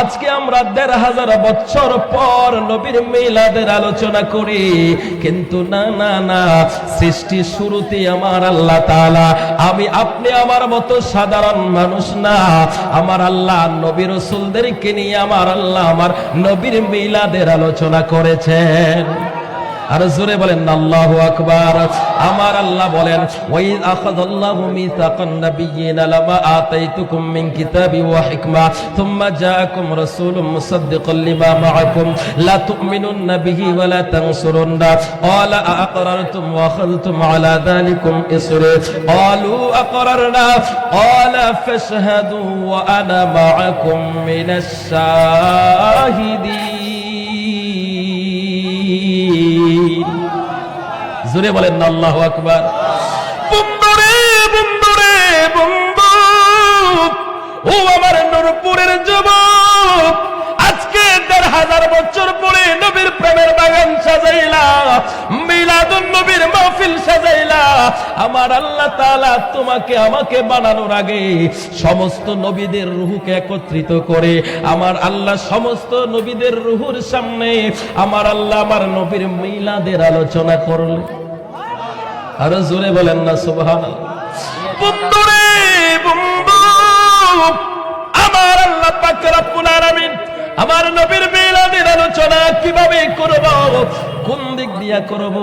আজকে আমরা ১৫০০ বছর পর নবীর মিলাদের আলোচনা করি, কিন্তু না না না, সৃষ্টি শুরুতে আমার আল্লাহ তাআলা, আমি আপনি আমার মতো সাধারণ মানুষ না, আমার আল্লাহ নবী রাসূলদেরকে নিয়ে আমার আল্লাহ আমার নবীর মিলাদের আলোচনা করেছেন। আর জোরে বলেন আল্লাহু আকবার। আমার আল্লাহ বলেন, ওয়াইদ আখাযাল্লাহু মিসাকান নাবিয়্যিনা লামা আতাইতুকুম মিন কিতাবি ওয়া হিকমা থুম্মা জাআকুম রাসূলুম মুসাদ্দিকান লিমা মাআকুম লা তু'মিনুন্না বিহি ওয়া লা তানসুরুন্না ক্বালা আ'আকরারতুম ওয়া আখাযতুম আলা যালিকুম ইসরি ক্বালু আ'আকরারনা ক্বালা ফাশহাদু ওয়া আনা মাআকুম মিনাশ শাহিদিন। জোরে বলেন না আল্লাহু আকবার। বন্ধুরে বন্ধুরে বন্ধু, ও আমার নূরপুরের যুবক, আজকে ১৫০০ বছর পরে নবীর প্রেমের বাগান সাজাইলা, মিলাদুন নবীর মাহফিল সাজাইলা। আমার আল্লাহ তাআলা তোমাকে আমাকে বানানোর আগে সমস্ত নবীদের রূহকে একত্রিত করে আমার আল্লাহ সমস্ত নবীদের রূহের সামনে আমার আল্লাহ আমার নবীর মিলাদের আলোচনা করলেন। আর জোরে বলেন না সুবহানাল্লাহ। বন্ধুরে বন্ধু, আমার আল্লাহ পাক রব্বুল আলামিন আমার নবীর মিলাদের আলোচনা কিভাবে করব, কোন দিক দিয়া করব,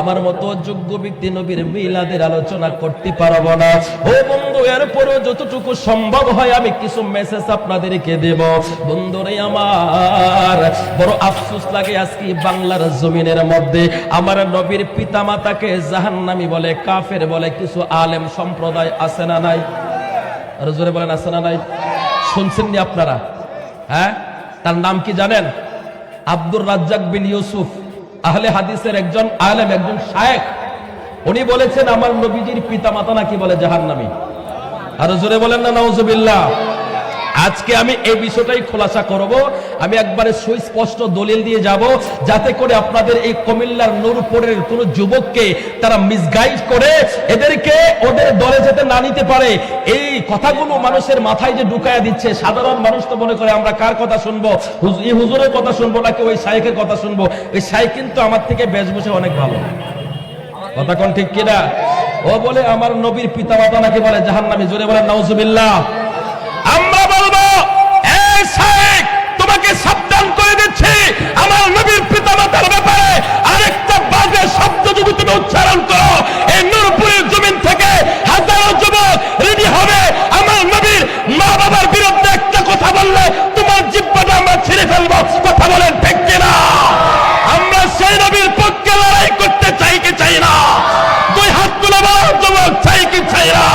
আমার মতো যোগ্য ব্যক্তি নবীর মিলাদের আলোচনা করতে পারবো না। ও বন্ধু, এরপরও যতটুকু সম্ভব হয় আমি কিছু মেসেজ আপনাদেরকে দেব। বন্ধুরে আমার বড় আফসোস লাগে, আজকে বাংলার জমিনের মধ্যে আমার নবীর পিতামাতাকে জাহান্নামী বলে, কাফের বলে কিছু আলেম সম্প্রদায় আছে না নাই? আর জোরে বলেন আছে না নাই? শুনছেন নি আপনারা? হ্যাঁ, তার নাম কি জানেন? আব্দুর রাজ্জাক বিন ইউসুফ, আহলে হাদিসের একজন আলেম, একজন শায়েখ। উনি বলেছেন আমার নবীজির পিতামাতা নাকি বলে জাহান্নামী। আর জোরে বলেন না নাউজুবিল্লাহ। আজকে আমি এই বিষয়টাই খোলাসা করব। আমি একবারে সুস্পষ্ট দলিল দিয়ে যাব, যাতে করে আপনাদের এই কুমিল্লার নূরপুরের কোন যুবককে তারা মিসগাইড করে এদেরকে ওদের দলে যেতে না নিতে পারে। এই কথাগুলো মানুষের মাথায় যে ঢুকায়া দিচ্ছে, সাধারণ মানুষ তো মনে করে আমরা কার কথা শুনবো, এই হুজুরের কথা শুনবো নাকি ওই শাইখের কথা শুনবো। ওই শাইখ কিন্তু আমার থেকে বেশভূষে অনেক ভালো, কথা কোন ঠিক কিনা? ও বলে আমার নবীর পিতামাতা নাকি বলে জাহান্নামী। জোরে বলেন নাউজুবিল্লাহ। আমরা বলবো, এই শাইখ তোমাকে সাবধান করে দিচ্ছি, আমার নবীর পিতামাতার ব্যাপারে আরেকটা বাজে শব্দ যদি তুমি উচ্চারণ করো, এই নূরপুরের জমিন থেকে হাজারো যুবক রেডি হবে আমার নবীর মা বাবার বিরুদ্ধে একটা কথা বললে তোমার জিহ্বাটা আমরা ছিঁড়ে ফেলবো। কথা বলেন ঠিক কিনা? আমরা সেই নবীর পক্ষে লড়াই করতে চাই কি চাই না? দুই হাত তুলে বলো যুবক, চাই কি চাই না?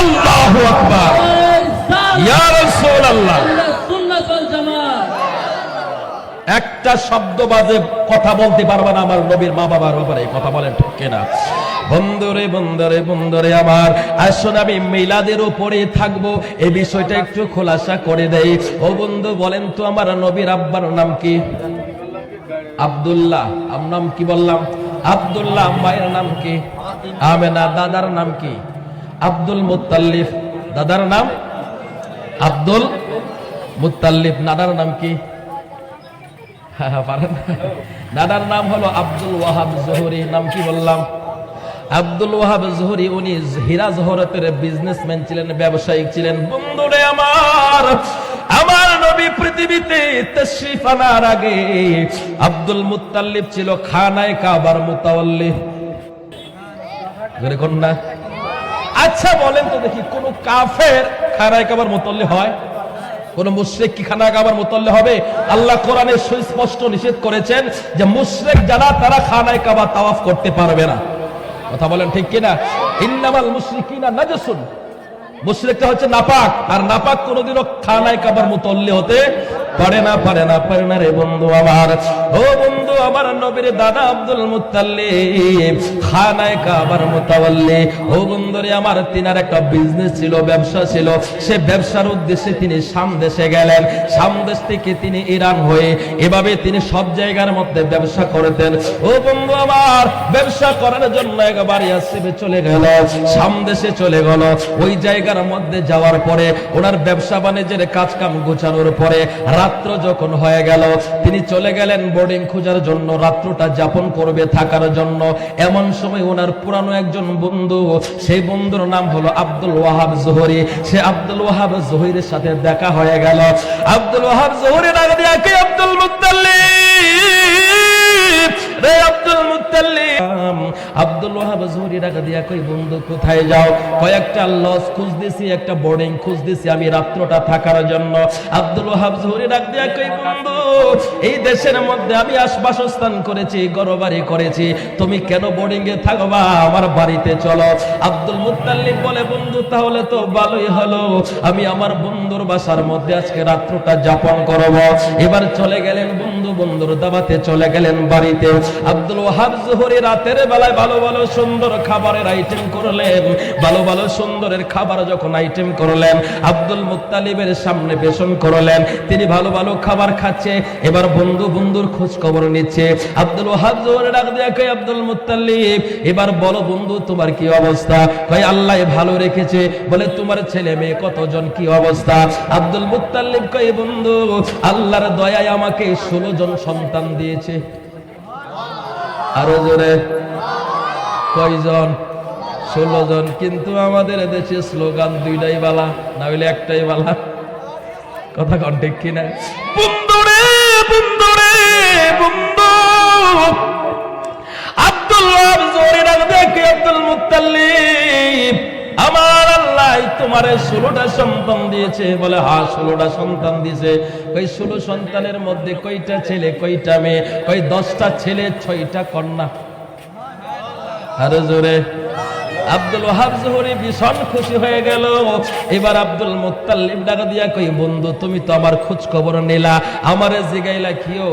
আল্লাহু আকবার, ইয়া রাসূলুল্লাহ। একটা শব্দ বাজে কথা বলতে পারবে না আমার নবীর মা বাবার ব্যাপারে, কথা বলেন ঠিক কিনা? বন্ধুরে বন্ধুরে বন্ধুরে আমার, আসুন আমি মিলাদের উপরে থাকবো, এই বিষয়টা একটু খোলাসা করে দেই। ও বন্ধু বলেন তো, আমার নবীর আব্বার নাম কি? আব্দুল্লাহ। আমার নাম কি বললাম? আব্দুল্লাহ। মায়ের নাম কি? আমেনা। দাদার নাম কি? Abdul Muttalib. দাদার নাম আব্দুল মুত্তালিব। নানার নাম কি? দাদার নাম হলো আব্দুল ওয়াহাব জোহরি। নাম কি বললাম? আব্দুল ওয়াহাব জোহরি। উনি হীরা জহরতের বিজনেসম্যান ছিলেন, ব্যবসায়িক ছিলেন। বন্ধুরে আমার, আমার নবী পৃথিবীতে তাশরীফ আনার আগে আব্দুল মুত্তালিব ছিল খানায়ে কাবার মুতাওয়াল্লি। জোরে কোন না? আচ্ছা বলেন তো দেখি, কোন কাফের খানায়ে কাবার মুতাওয়াল্লি হয়? কোন মুশরিক কি খানায়ে কাবার মুতাওয়াল্লি হবে? আল্লাহ কোরআনে সুস্পষ্ট নিষেধ করেছেন যে মুশরিক যারা তারা খানায়ে কাবা তাওয়াফ করতে পারবে না। কথা বলেন ঠিক কিনা? ইন্নামাল মুশরিকিনা নাজাসুন, মুশরিকটা হচ্ছে নাপাক, আর নাপাক কোনোদিনও খানায়ে কাবার মুতাওয়াল্লি হতে পারে না রে বন্ধু আমার। ও বন্ধু আমার, নবীর দাদা আব্দুল মুত্তালিব খানায়ে কাবার মুতাওয়াল্লি। ও বন্ধুরে আমার, তিনার একটা বিজনেস ছিল, ব্যবসা ছিল। সে ব্যবসার উদ্দেশ্যে তিনি শাম দেশে গেলেন। শাম দেশ থেকে তিনি ইরান হয়ে এভাবে তিনি সব জায়গার মধ্যে ব্যবসা করতেন। ও বন্ধু আমার, ব্যবসা করার জন্য একবার ইয়াসরিবে চলে গেল, শাম দেশে চলে গেল। ওই জায়গার মধ্যে যাওয়ার পরে ওনার ব্যবসা বাণিজ্যের কাজ কাম গোছানোর পরে রাত্র যখন হয়ে গেল, তিনি চলে গেলেন বোর্ডিং খোঁজার জন্য, রাত্রটা যাপন করবে থাকার জন্য। এমন সময় ওনার পুরানো একজন বন্ধু, সেই বন্ধুর নাম হলো আব্দুল ওয়াহাব জোহরি। সে আব্দুল ওয়াহাব জোহরির সাথে দেখা হয়ে গেল। আব্দুল ওয়াহাব জোহরি ডাক দিয়ে, কে আব্দুল মুত্তালিব রে, আব্দুল মুত্তালিব। আব্দুল ওয়াহাব জোহরি ডাক দিয়া, কই বন্ধু কোথায় যাও? কয়েকটা লজ খুঁজতেছি, একটা বোর্ডিং খুঁজতেছি আমি রাত্রটা থাকার জন্য। আব্দুল ওয়াহাব জোহরি ডাক দিয়া, কই বন্ধু, এই দেশের মধ্যে আমি বাসস্থান করেছি, ঘরবাড়ি করেছি, তুমি কেন বোর্ডিং এ থাকবা? আমার বাড়িতে চলো। আব্দুল মুত্তালিব বলে, বন্ধু তাহলে তো ভালোই হলো, আমি আমার বন্ধুর বাসার মধ্যে আজকে রাত্রটা যাপন করব। এবার চলে গেলেন বন্ধুর দাওয়াতে চলে গেলেন বাড়িতে। আব্দুল ওয়াহাব জোহরি রাতের বেলায় ভালো ভালো সুন্দর খাবারের আইটেম করলেন। ভালো ভালো সুন্দরের খাবার যখন আইটেম করলেন, আব্দুল মুত্তালিবের সামনে পেশন করলেন। তিনি ভালো ভালো খাবার খাচ্ছে, এবার বন্ধুর খোঁজ খবর নিচ্ছে। আব্দুল ওয়াহাব জোহরি ডাক দিয়া, কই আব্দুল মুত্তালিব, এবার বলো বন্ধু তোমার কি অবস্থা? কই আল্লাহ ভালো রেখেছে। বলে তোমার ছেলে মেয়ে কতজন, কি অবস্থা? আব্দুল মুত্তালিব কই, বন্ধু আল্লাহর দয়ায় আমাকে 16 জন সন্তান দিয়েছে। আরো জোরে, কয়জন? 16 জন। কিন্তু আমাদের দেশে স্লোগান দুইটাই বালা, না হইলে একটাই বালা। কথা কন ঠিক কিনা? বন্ধু রে বন্ধু রে বন্ধু, আব্দুল ওয়াহাব জোহরি ডাক দিয়ে, আব্দুল মুত্তালিব, আমার আল্লাহ তোমারে 16টা সন্তান দিয়েছে। বলে হ্যাঁ 16টা সন্তান দিয়েছে। কই 16 সন্তানের মধ্যে কয়টা ছেলে কয়টা মেয়ে? কই 10টা ছেলে 6টা কন্যা। আরো জোরে। আব্দুল ওয়াহাব জোহরি ভীষণ খুশি হয়ে গেল। এবার আব্দুল মুত্তালিব ডাক দিয়া, কই বন্ধু তুমি তো আমার খোঁজ খবর নিলা, আমারে জিগাইলা কিও?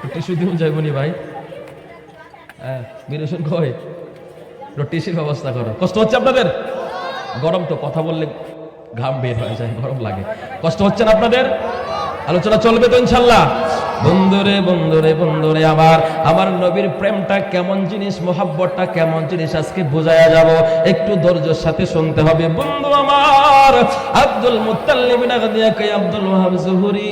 একটু শুধু যাইবনি ভাই, হ্যাঁ বিরোশন কই টিসির ব্যবস্থা করো। কষ্ট হচ্ছে আপনাদের? গরম তো, কথা বললে ঘাম বের হয়ে যায়, গরম লাগে। কষ্ট হচ্ছে না আপনাদের? আলোচনা চলবে তো ইনশাল্লাহ। বন্ধুরে আমার নবীর প্রেমটা কেমন জিনিস, মোহাব্বতটা কেমন জিনিস আজকে বোঝায়া যাব। একটু ধৈর্যের সাথে শুনতে হবে। বন্ধু আমার, আব্দুল মুত্তালিব ডাক দিয়া, কই আব্দুল ওয়াহাব জোহরি,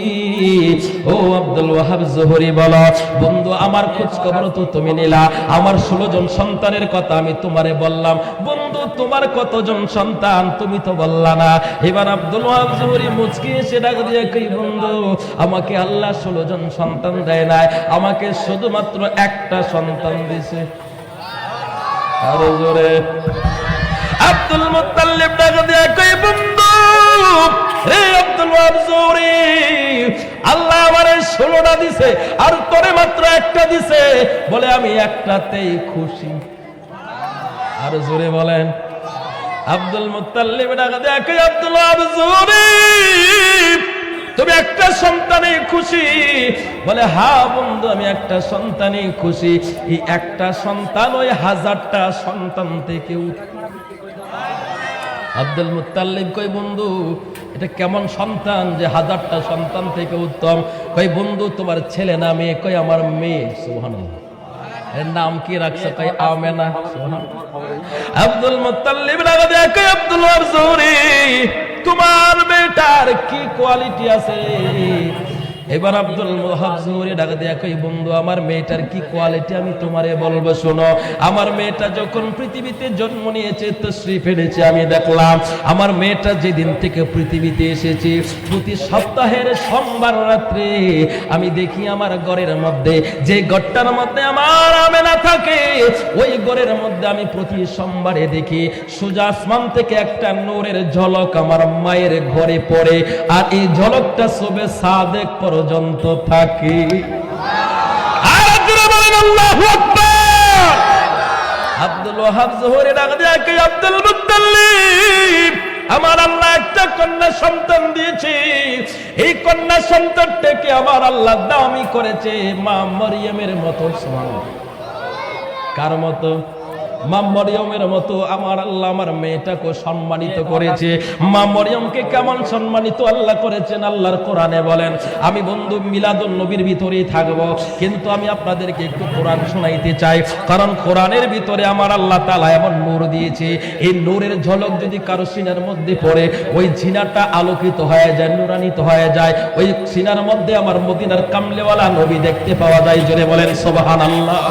ও আব্দুল ওয়াহাব জোহরি বলো, বন্ধু আমার খোঁজ খবর তো তুমি নিলা, আমার 16 জন সন্তানের কথা আমি তোমারে বললাম, বন্ধু তোমার কতজন সন্তান তুমি তো বললা না। এবার আব্দুল ওয়াহাব জোহরি মুচকি এসে ডাক দিয়া, কই বন্ধু আমাকে আল্লাহ 16 জন সন্তান দেয় নাই, আমাকে শুধুমাত্র একটা সন্তান দিয়েছে। আরো জোরে। আব্দুল মুত্তালিব ডাক দিয়া, কই বন্ধু হে আব্দুল ওয়াহাব জোহরি, আল্লাহ আমারে 16টা দিছে আর তোরে মাত্র একটা দিছে। বলে আমি একটাতেই খুশি। আরো জোরে বলেন। আব্দুল মুত্তালিব ডাক দিয়া, কই আব্দুল ওয়াহাব জোহরি তুমি একটা সন্তানে খুশি? বলে হ্যাঁ বন্ধু আমি একটা সন্তানে খুশি। এই একটা সন্তান ওই 1000টা সন্তান থেকে। আব্দুল মুত্তালিব কই বন্ধু এটা কেমন সন্তান যে 1000টা সন্তান থেকে উত্তম? কই বন্ধু তোমার ছেলে না মেয়ে? কই আমার মেয়ে। সুবহানাল্লাহ। এর নাম কি রাখছো? কই আমেনা। সুবহানাল্লাহ। আব্দুল মুত্তালিব লাগা দেয়, কই আব্দুল ওয়াহাব জোহরি তোমার বেটার কি কোয়ালিটি আছে? এবার আব্দুল ওয়াহাব জোহরি ডাক দিয়া, কই বন্ধু আমার মেয়েটার কি কোয়ালিটি আমি তোমারে বলবো শোনো। আমার মেয়েটা যখন পৃথিবীতে জন্ম নিয়েছে, তাশরীফ এনেছে, আমি দেখলাম আমার মেয়েটা যেদিন থেকে পৃথিবীতে এসেছে, প্রতি সপ্তাহের সোমবার রাত্রে আমি দেখি আমার ঘরের মধ্যে, যে ঘরটার মধ্যে আমার আমেনা থাকে, ওই ঘরের মধ্যে আমি প্রতি সোমবারে দেখি সোজা আসমান থেকে একটা নূরের ঝলক আমার মায়ের ঘরে পড়ে, আর এই ঝলকটা সবে সাদেক পর্যন্ত থাকে। আল্লাহু আকবার। আব্দুল ওয়াহাব জোহরি ডাক দিয়া, কই আব্দুল মুত্তালিব আমার আল্লাহ একটা কন্যা সন্তান দিয়েছে। এই কন্যা সন্তানটাকে আমার আল্লাহ দামি করেছে মা মরিয়মের মতো। সুবহানাল্লাহ। কার মতো? মা মরিয়মের মতো আমার আল্লাহ আমার মেয়েটাকে সম্মানিত করেছে। মা মরিয়মকে কেমন সম্মানিত আল্লাহ করেছেন আল্লাহর কোরআনে বলেন। আমি বন্ধু মিলাদুন নবীর ভিতরেই থাকবো, কিন্তু আমি আপনাদেরকে একটু কোরআন শোনাইতে চাই, কারণ কোরআনের ভিতরে আমার আল্লাহ তাআলা এমন নূর দিয়েছে, এই নূরের ঝলক যদি কারো সিনার মধ্যে পড়ে, ওই সিনাটা আলোকিত হয়ে যায়, নূরান্বিত হয়ে যায়। ওই সিনার মধ্যে আমার মদিনার কামলেওয়ালা নবী দেখতে পাওয়া যায়। জোরে বলেন সুবহানাল্লাহ।